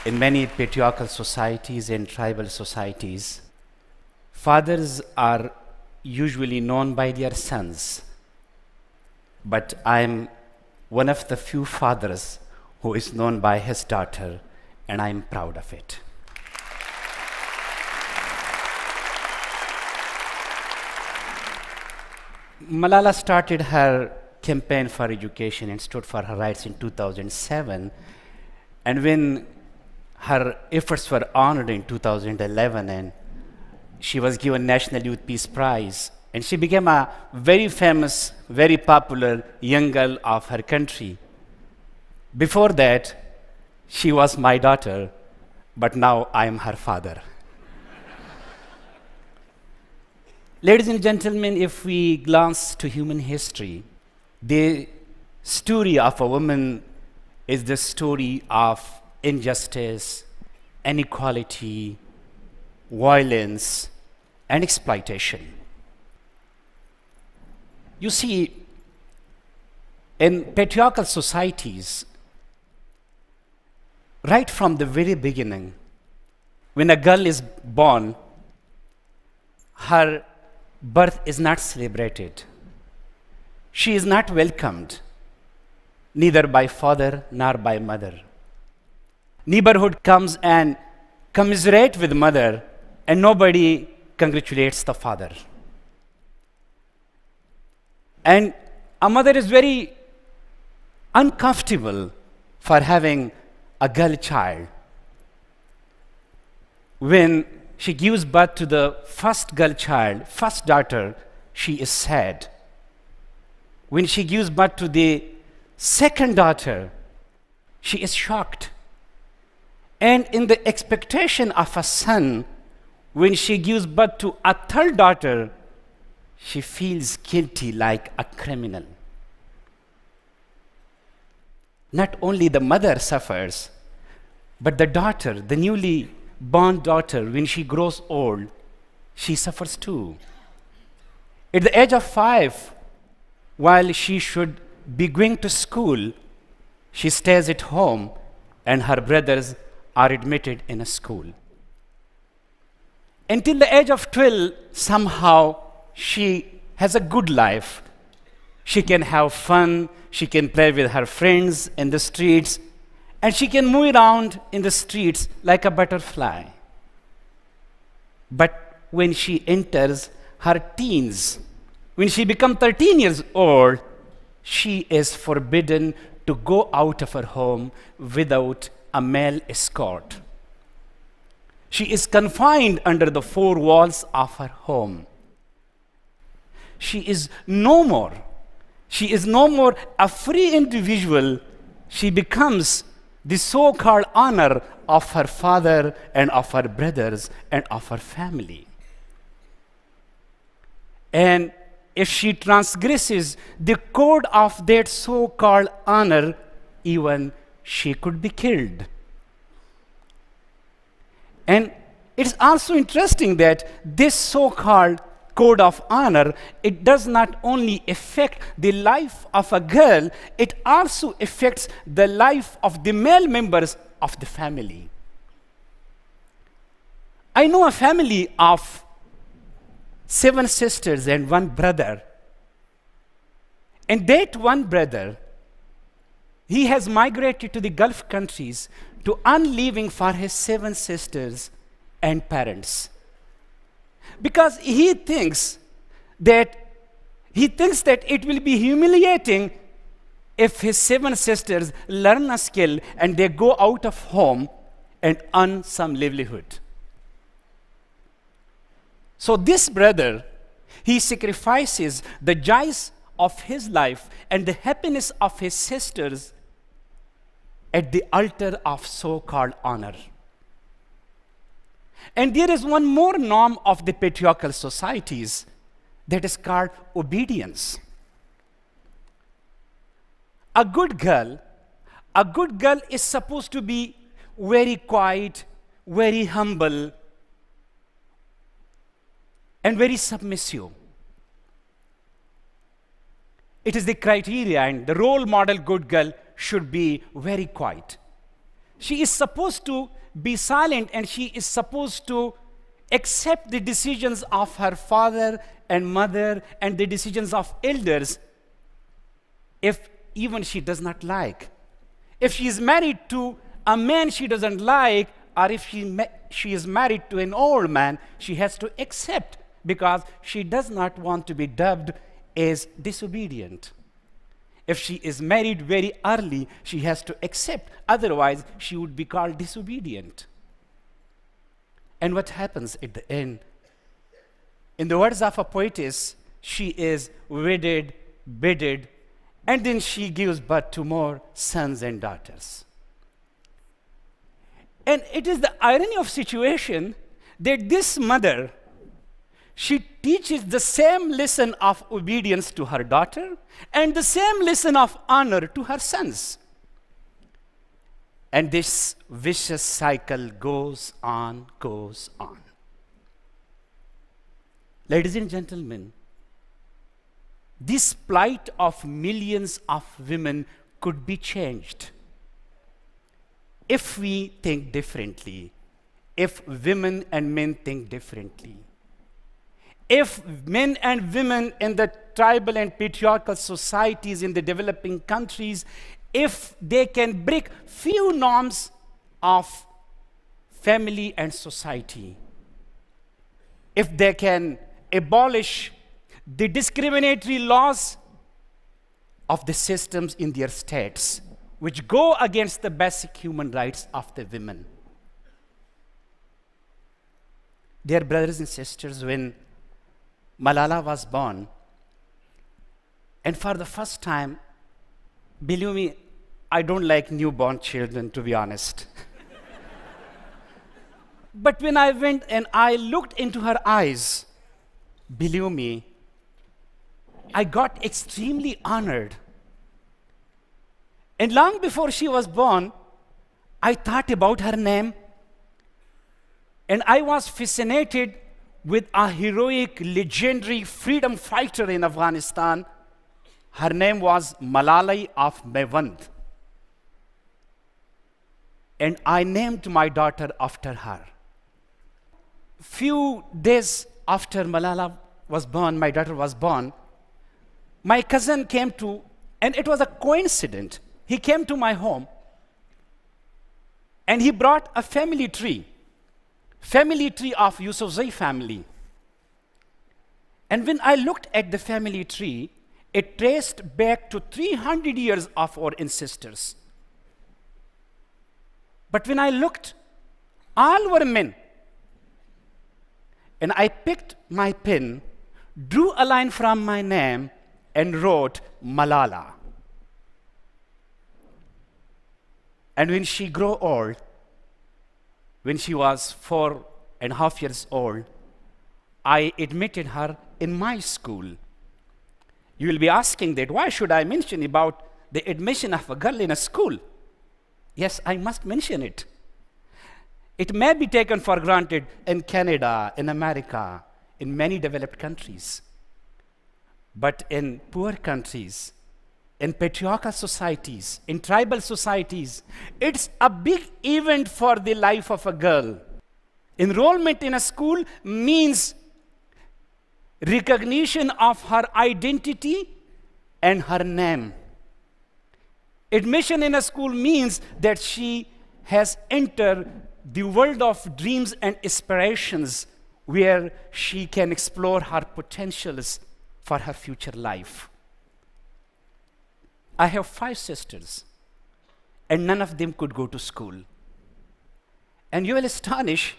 In many patriarchal societies and tribal societies, fathers are usually known by their sons. But I'm one of the few fathers who is known by his daughter, and I'm proud of it. Malala started her campaign for education and stood for her rights in 2007. And when her efforts were honored in 2011, and she was given National Youth Peace Prize, and she became a very famous, very popular young girl of her country. Before that, she was my daughter, but now I am her father. Ladies and gentlemen, if we glance to human history, the story of a woman is the story of injustice, inequality, violence, and exploitation. You see, in patriarchal societies, right from the very beginning, when a girl is born, her birth is not celebrated. She is not welcomed, neither by father nor by mother. Neighborhood comes and commiserate with mother, and nobody congratulates the father. And a mother is very uncomfortable for having a girl child. When she gives birth to the first girl child, first daughter, she is sad. When she gives birth to the second daughter, she is shocked. And in the expectation of a son, when she gives birth to a third daughter, she feels guilty like a criminal. Not only the mother suffers, but the daughter, the newly born daughter, when she grows old, she suffers too. At the age of 5, while she should be going to school, she stays at home and her brothers are admitted in a school. Until the age of 12, somehow she has a good life. She can have fun, she can play with her friends in the streets, and she can move around in the streets like a butterfly. But when she enters her teens, when she becomes 13 years old, she is forbidden to go out of her home without a male escort. She is confined under the 4 walls of her home. She is no more a free individual. She becomes the so-called honor of her father and of her brothers and of her family. And if she transgresses the code of that so-called honor, even she could be killed. And it's also interesting that this so-called code of honor, it does not only affect the life of a girl, it also affects the life of the male members of the family. I know a family of 7 sisters and 1 brother. And that one brother, he has migrated to the Gulf countries to earn living for his 7 sisters and parents. Because he thinks that it will be humiliating if his 7 sisters learn a skill and they go out of home and earn some livelihood. So this brother, he sacrifices the joys of his life and the happiness of his sisters at the altar of so-called honor. And there is one more norm of the patriarchal societies that is called obedience. A good girl is supposed to be very quiet, very humble, and very submissive. It is the criteria, and the role model good girl should be very quiet. She is supposed to be silent, and she is supposed to accept the decisions of her father and mother and the decisions of elders if even she does not like. If she is married to a man she doesn't like, or if she is married to an old man, she has to accept because she does not want to be dubbed as disobedient. If she is married very early, she has to accept, otherwise she would be called disobedient. And what happens at the end? In the words of a poetess, she is wedded, bedded, and then she gives birth to more sons and daughters. And it is the irony of situation that this mother, she teaches the same lesson of obedience to her daughter and the same lesson of honor to her sons. And this vicious cycle goes on, goes on. Ladies and gentlemen, this plight of millions of women could be changed if we think differently, if women and men think differently. If men and women in the tribal and patriarchal societies in the developing countries, if they can break few norms of family and society, if they can abolish the discriminatory laws of the systems in their states, which go against the basic human rights of the women. Dear brothers and sisters, when Malala was born, and for the first time, believe me, I don't like newborn children, to be honest. But when I went and I looked into her eyes, believe me, I got extremely honored. And long before she was born, I thought about her name, and I was fascinated with a heroic, legendary freedom fighter in Afghanistan. Her name was Malala of Mewand. And I named my daughter after her. Few days after Malala was born, my daughter was born, my cousin came to, and it was a coincidence. He came to my home and he brought a family tree of Yousafzai family. And when I looked at the family tree, it traced back to 300 years of our ancestors. But when I looked, all were men. And I picked my pen, drew a line from my name, and wrote Malala. And when she grew old, when she was 4.5 years old, I admitted her in my school. You will be asking that, why should I mention about the admission of a girl in a school? Yes, I must mention it. It may be taken for granted in Canada, in America, in many developed countries. But in poor countries, in patriarchal societies, in tribal societies, it's a big event for the life of a girl. Enrollment in a school means recognition of her identity and her name. Admission in a school means that she has entered the world of dreams and aspirations where she can explore her potentials for her future life. I have 5 sisters, and none of them could go to school. And you will astonish,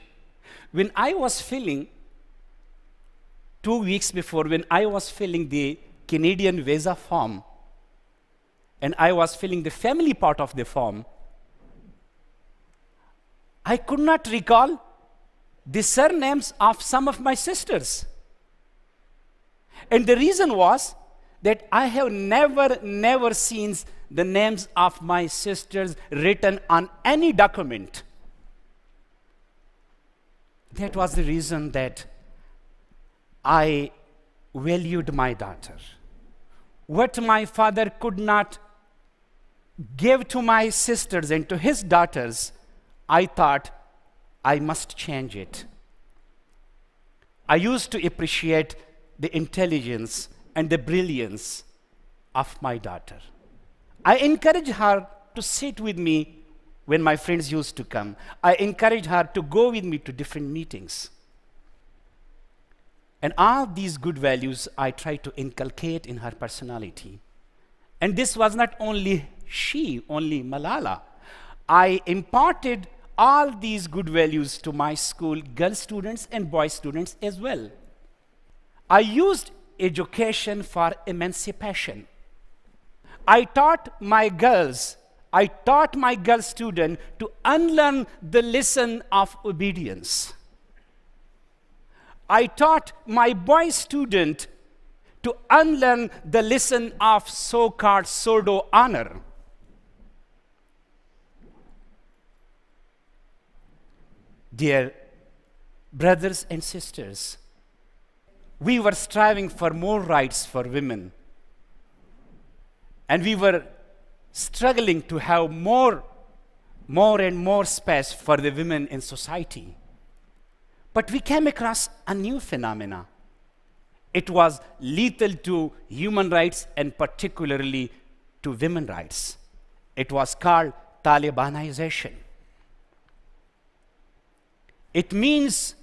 when I was filling, 2 weeks before, when I was filling the Canadian visa form, and I was filling the family part of the form, I could not recall the surnames of some of my sisters. And the reason was that I have never seen the names of my sisters written on any document. That was the reason that I valued my daughter. What my father could not gave to my sisters and to his daughters, I thought I must change it. I used to appreciate the intelligence and the brilliance of my daughter. I encouraged her to sit with me when my friends used to come. I encouraged her to go with me to different meetings. And all these good values I tried to inculcate in her personality. And this was not only only Malala. I imparted all these good values to my school, girl students and boy students as well. I used education for emancipation. I taught my girl student to unlearn the lesson of obedience. I taught my boy student to unlearn the lesson of so-called pseudo honor. Dear brothers and sisters, we were striving for more rights for women. And we were struggling to have more and more space for the women in society. But we came across a new phenomena. It was lethal to human rights and particularly to women's rights. It was called Talibanization. It means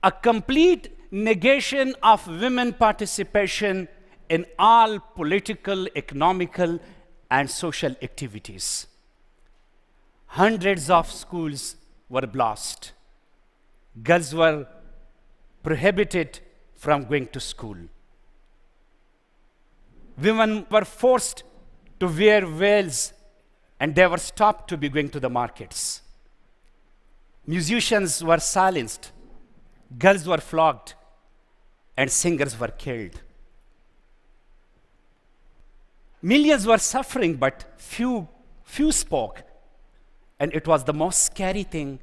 a complete negation of women participation in all political, economical, and social activities. Hundreds of schools were blasted. Girls were prohibited from going to school. Women were forced to wear veils, and they were stopped to be going to the markets. Musicians were silenced, girls were flogged, and singers were killed. Millions were suffering, but few spoke. And it was the most scary thing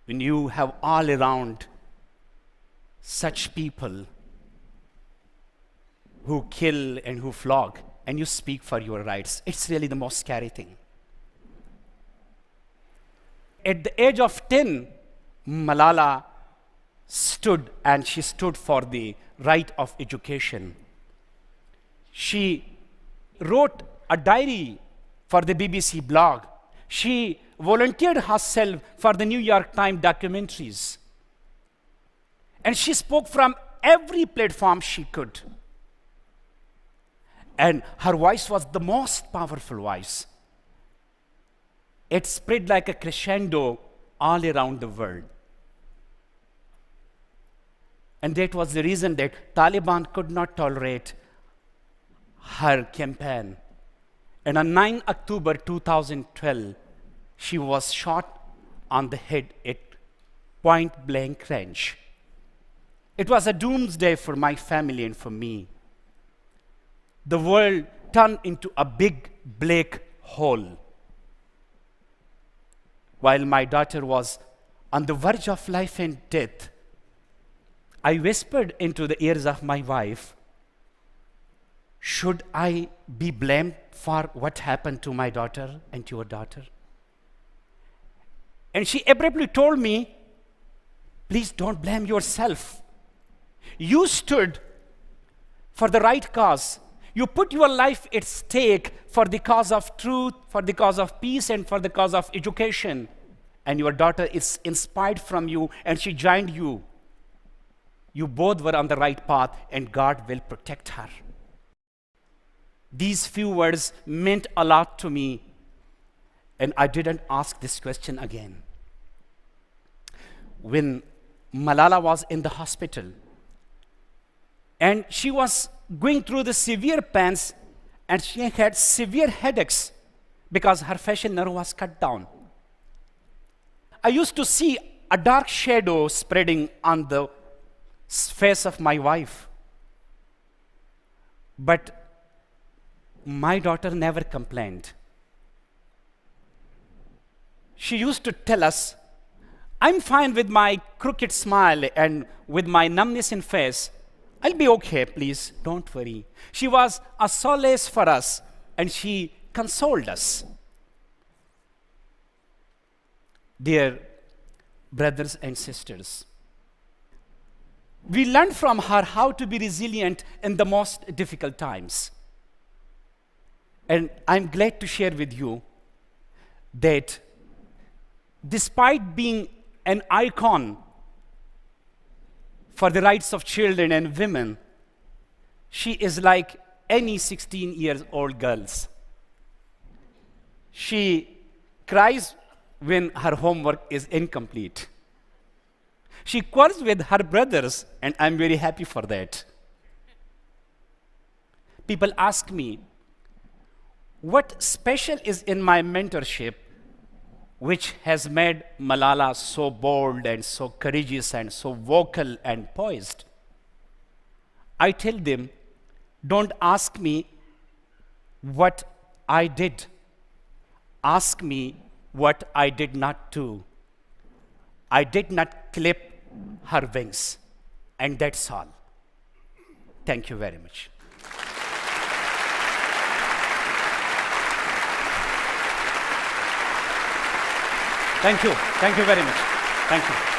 when you have all around such people who kill and who flog, and you speak for your rights. It's really the most scary thing. At the age of 10, Malala stood for the right of education. She wrote a diary for the BBC blog. She volunteered herself for the New York Times documentaries. And she spoke from every platform she could. And her voice was the most powerful voice. It spread like a crescendo all around the world. And that was the reason that Taliban could not tolerate her campaign. And on 9 October 2012, she was shot on the head at point blank range. It was a doomsday for my family and for me. The world turned into a big black hole. While my daughter was on the verge of life and death, I whispered into the ears of my wife, should I be blamed for what happened to my daughter and to your daughter? And she abruptly told me, please don't blame yourself. You stood for the right cause. You put your life at stake for the cause of truth, for the cause of peace, and for the cause of education. And your daughter is inspired from you, and she joined you. You both were on the right path, and God will protect her. These few words meant a lot to me, and I didn't ask this question again. When Malala was in the hospital, and she was going through the severe pains, and she had severe headaches because her facial nerve was cut down. I used to see a dark shadow spreading on the face of my wife. But my daughter never complained. She used to tell us, I'm fine with my crooked smile and with my numbness in face. I'll be okay, please, don't worry. She was a solace for us, and she consoled us. Dear brothers and sisters, we learned from her how to be resilient in the most difficult times. And I'm glad to share with you that despite being an icon for the rights of children and women, she is like any 16-year-old girls. She cries when her homework is incomplete. She quarrels with her brothers, and I'm very happy for that. People ask me, what special is in my mentorship which has made Malala so bold and so courageous and so vocal and poised? I tell them, don't ask me what I did. Ask me what I did not do. I did not clip her wings, and that's all. Thank you very much. Thank you very much. Thank you.